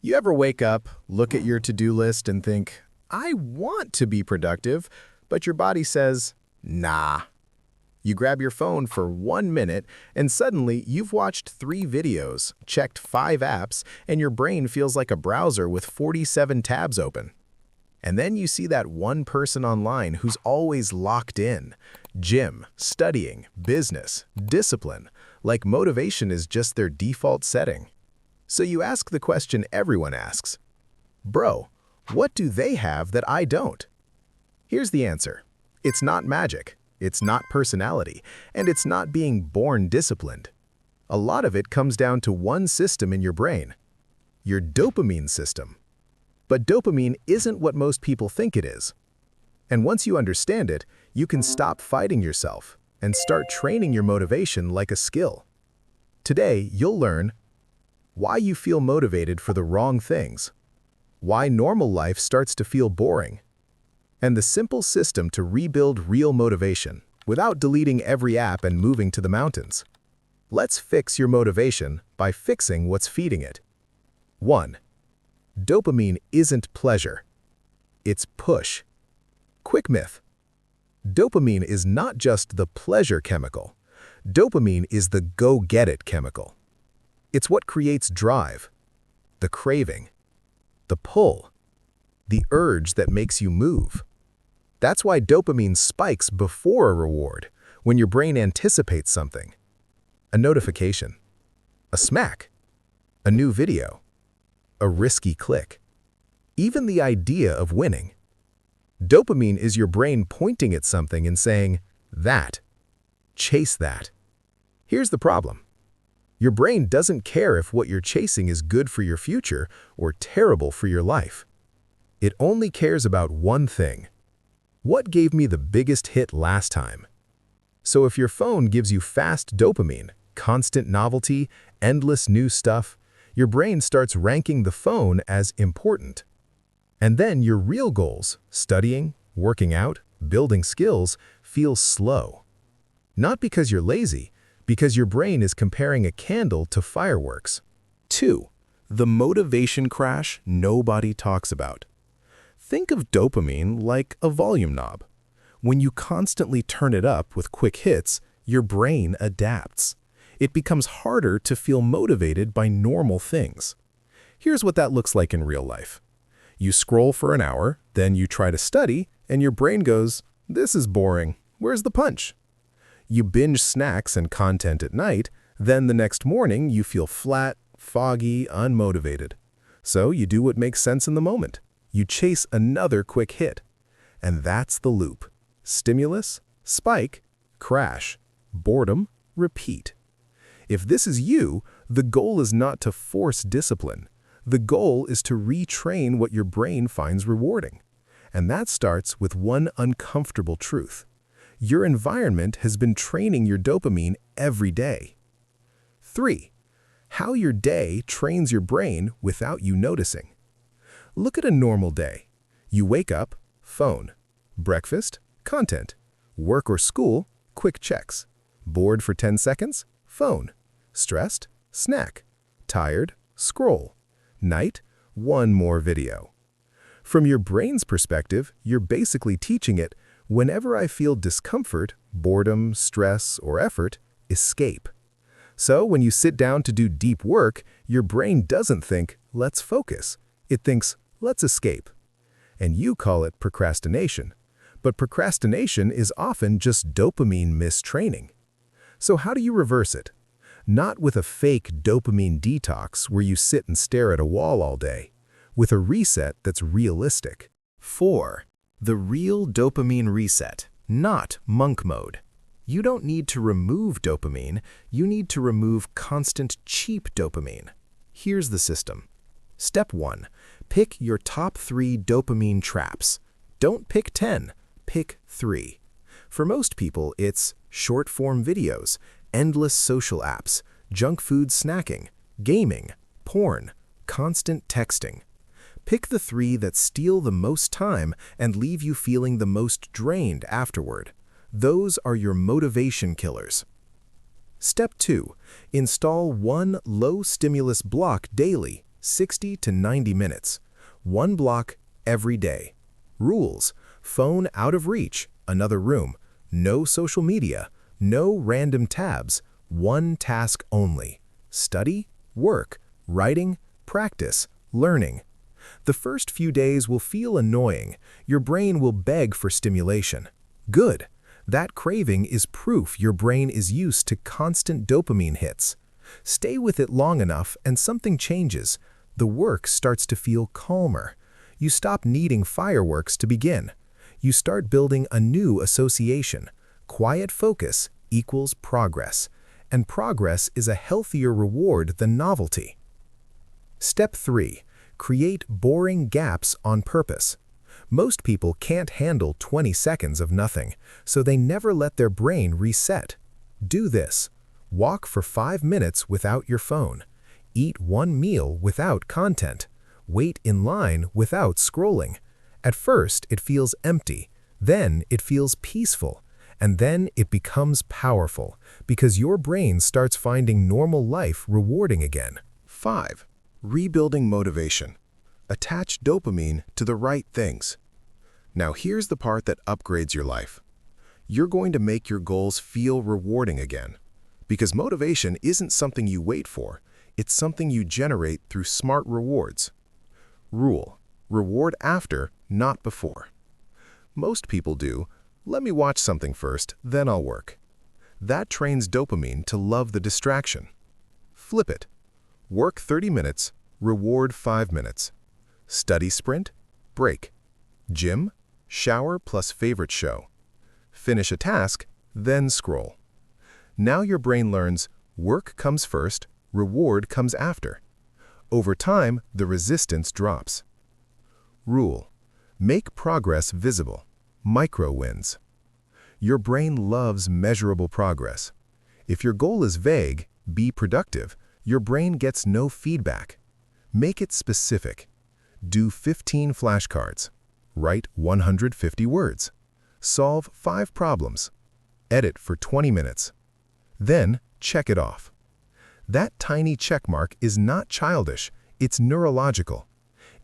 You ever wake up, look at your to-do list and think, I want to be productive, but your body says, nah. You grab your phone for 1 minute and suddenly you've watched 3 videos, checked 5 apps, and your brain feels like a browser with 47 tabs open. And then you see that one person online who's always locked in. Gym, studying, business, discipline, like motivation is just their default setting. So you ask the question everyone asks, bro, what do they have that I don't? Here's the answer. It's not magic, it's not personality, and it's not being born disciplined. A lot of it comes down to one system in your brain, your dopamine system. But dopamine isn't what most people think it is. And once you understand it, you can stop fighting yourself and start training your motivation like a skill. Today, you'll learn why you feel motivated for the wrong things, why normal life starts to feel boring, and the simple system to rebuild real motivation without deleting every app and moving to the mountains. Let's fix your motivation by fixing what's feeding it. 1. Dopamine isn't pleasure. It's push. Quick myth. Dopamine is not just the pleasure chemical. Dopamine is the go-get-it chemical. It's what creates drive, the craving, the pull, the urge that makes you move. That's why dopamine spikes before a reward, when your brain anticipates something. A notification, a smack, a new video, a risky click, even the idea of winning. Dopamine is your brain pointing at something and saying, that, chase that. Here's the problem. Your brain doesn't care if what you're chasing is good for your future or terrible for your life. It only cares about one thing. What gave me the biggest hit last time? So if your phone gives you fast dopamine, constant novelty, endless new stuff, your brain starts ranking the phone as important. And then your real goals, studying, working out, building skills, feel slow. Not because you're lazy, because your brain is comparing a candle to fireworks. 2. The motivation crash nobody talks about. Think of dopamine like a volume knob. When you constantly turn it up with quick hits, your brain adapts. It becomes harder to feel motivated by normal things. Here's what that looks like in real life. You scroll for an hour, then you try to study, and your brain goes, this is boring. Where's the punch? You binge snacks and content at night, then the next morning you feel flat, foggy, unmotivated. So you do what makes sense in the moment. You chase another quick hit. And that's the loop. Stimulus, spike, crash, boredom, repeat. If this is you, the goal is not to force discipline. The goal is to retrain what your brain finds rewarding. And that starts with one uncomfortable truth. Your environment has been training your dopamine every day. 3. How your day trains your brain without you noticing. Look at a normal day. You wake up, phone. Breakfast, content. Work or school, quick checks. Bored for 10 seconds, phone. Stressed, snack. Tired, scroll. Night, one more video. From your brain's perspective, you're basically teaching it, whenever I feel discomfort, boredom, stress, or effort, escape. So when you sit down to do deep work, your brain doesn't think, let's focus. It thinks, let's escape. And you call it procrastination. But procrastination is often just dopamine mistraining. So how do you reverse it? Not with a fake dopamine detox where you sit and stare at a wall all day. With a reset that's realistic. 4. The real dopamine reset, not monk mode. You don't need to remove dopamine, you need to remove constant cheap dopamine. Here's the system. Step 1. Pick your top 3 dopamine traps. Don't pick 10, pick 3. For most people, it's short-form videos, endless social apps, junk food snacking, gaming, porn, constant texting. Pick the 3 that steal the most time and leave you feeling the most drained afterward. Those are your motivation killers. Step 2. Install one low-stimulus block daily. 60 to 90 minutes. One block every day. Rules: phone out of reach, another room. No social media. No random tabs. One task only. Study, work, writing, practice, learning. The first few days will feel annoying. Your brain will beg for stimulation. Good. That craving is proof your brain is used to constant dopamine hits. Stay with it long enough and something changes. The work starts to feel calmer. You stop needing fireworks to begin. You start building a new association. Quiet focus equals progress, and progress is a healthier reward than novelty. Step 3. Create boring gaps on purpose. Most people can't handle 20 seconds of nothing, so they never let their brain reset. Do this. Walk for 5 minutes without your phone. Eat one meal without content. Wait in line without scrolling. At first, it feels empty. Then it feels peaceful. And then it becomes powerful, because your brain starts finding normal life rewarding again. 5. Rebuilding motivation. Attach dopamine to the right things. Now here's the part that upgrades your life. You're going to make your goals feel rewarding again. Because motivation isn't something you wait for, it's something you generate through smart rewards. Rule: reward after, not before. Most people do, let me watch something first, then I'll work. That trains dopamine to love the distraction. Flip it. Work 30 minutes, reward 5 minutes. Study sprint, break. Gym, shower plus favorite show. Finish a task, then scroll. Now your brain learns work comes first, reward comes after. Over time, the resistance drops. Rule: make progress visible. Micro wins. Your brain loves measurable progress. If your goal is vague, be productive, your brain gets no feedback. Make it specific. Do 15 flashcards. Write 150 words. Solve 5 problems. Edit for 20 minutes. Then check it off. That tiny check mark is not childish, it's neurological.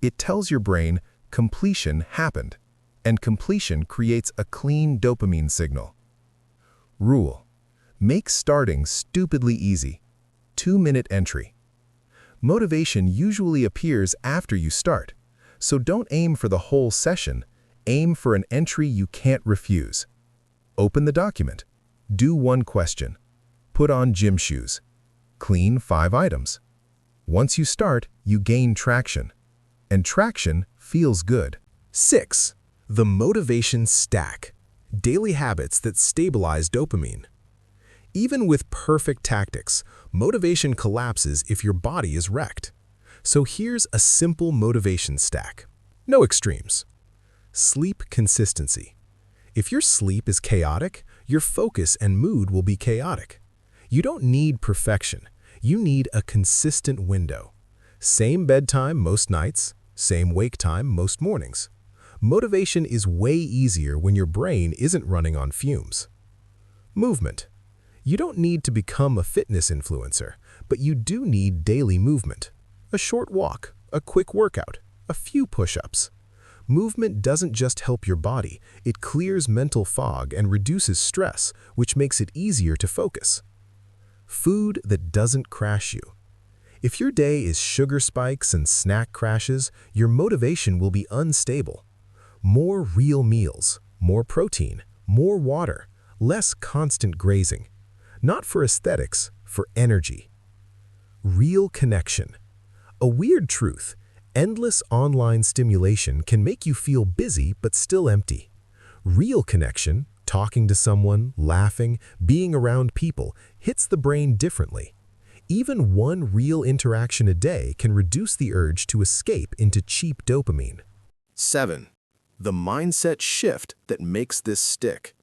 It tells your brain completion happened, and completion creates a clean dopamine signal. Rule: make starting stupidly easy. 2-minute entry. Motivation usually appears after you start, so don't aim for the whole session, aim for an entry you can't refuse. Open the document. Do one question. Put on gym shoes. Clean 5 items. Once you start, you gain traction. And traction feels good. 6. The motivation stack. Daily habits that stabilize dopamine. Even with perfect tactics, motivation collapses if your body is wrecked. So here's a simple motivation stack. No extremes. Sleep consistency. If your sleep is chaotic, your focus and mood will be chaotic. You don't need perfection. You need a consistent window. Same bedtime most nights, same wake time most mornings. Motivation is way easier when your brain isn't running on fumes. Movement. You don't need to become a fitness influencer, but you do need daily movement. A short walk, a quick workout, a few push-ups. Movement doesn't just help your body, it clears mental fog and reduces stress, which makes it easier to focus. Food that doesn't crash you. If your day is sugar spikes and snack crashes, your motivation will be unstable. More real meals, more protein, more water, less constant grazing. Not for aesthetics, for energy. Real connection. A weird truth, endless online stimulation can make you feel busy but still empty. Real connection, talking to someone, laughing, being around people, hits the brain differently. Even one real interaction a day can reduce the urge to escape into cheap dopamine. 7. The mindset shift that makes this stick.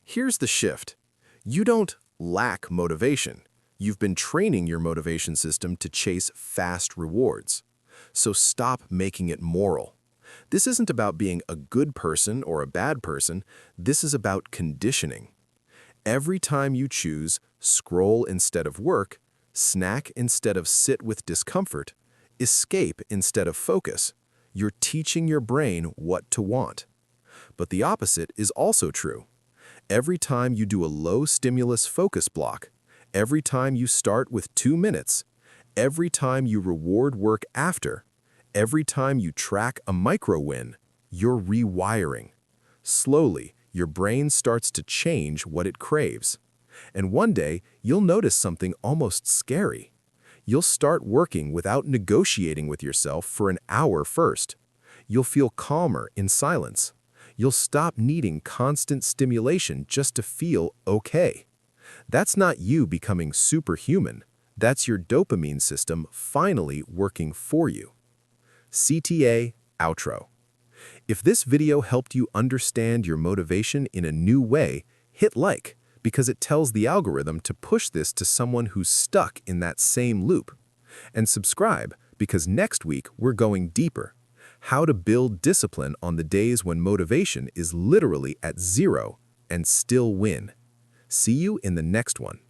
Here's the shift. You don't lack motivation. You've been training your motivation system to chase fast rewards. So stop making it moral. This isn't about being a good person or a bad person. This is about conditioning. Every time you choose scroll instead of work, snack instead of sit with discomfort, escape instead of focus. You're teaching your brain what to want. But the opposite is also true. Every time you do a low-stimulus focus block, every time you start with 2 minutes, every time you reward work after, every time you track a micro-win, you're rewiring. Slowly, your brain starts to change what it craves. And one day, you'll notice something almost scary. You'll start working without negotiating with yourself for an hour first. You'll feel calmer in silence. You'll stop needing constant stimulation just to feel okay. That's not you becoming superhuman. That's your dopamine system finally working for you. CTA Outro. If this video helped you understand your motivation in a new way, hit like, because it tells the algorithm to push this to someone who's stuck in that same loop. And subscribe, because next week we're going deeper. How to build discipline on the days when motivation is literally at 0 and still win. See you in the next one.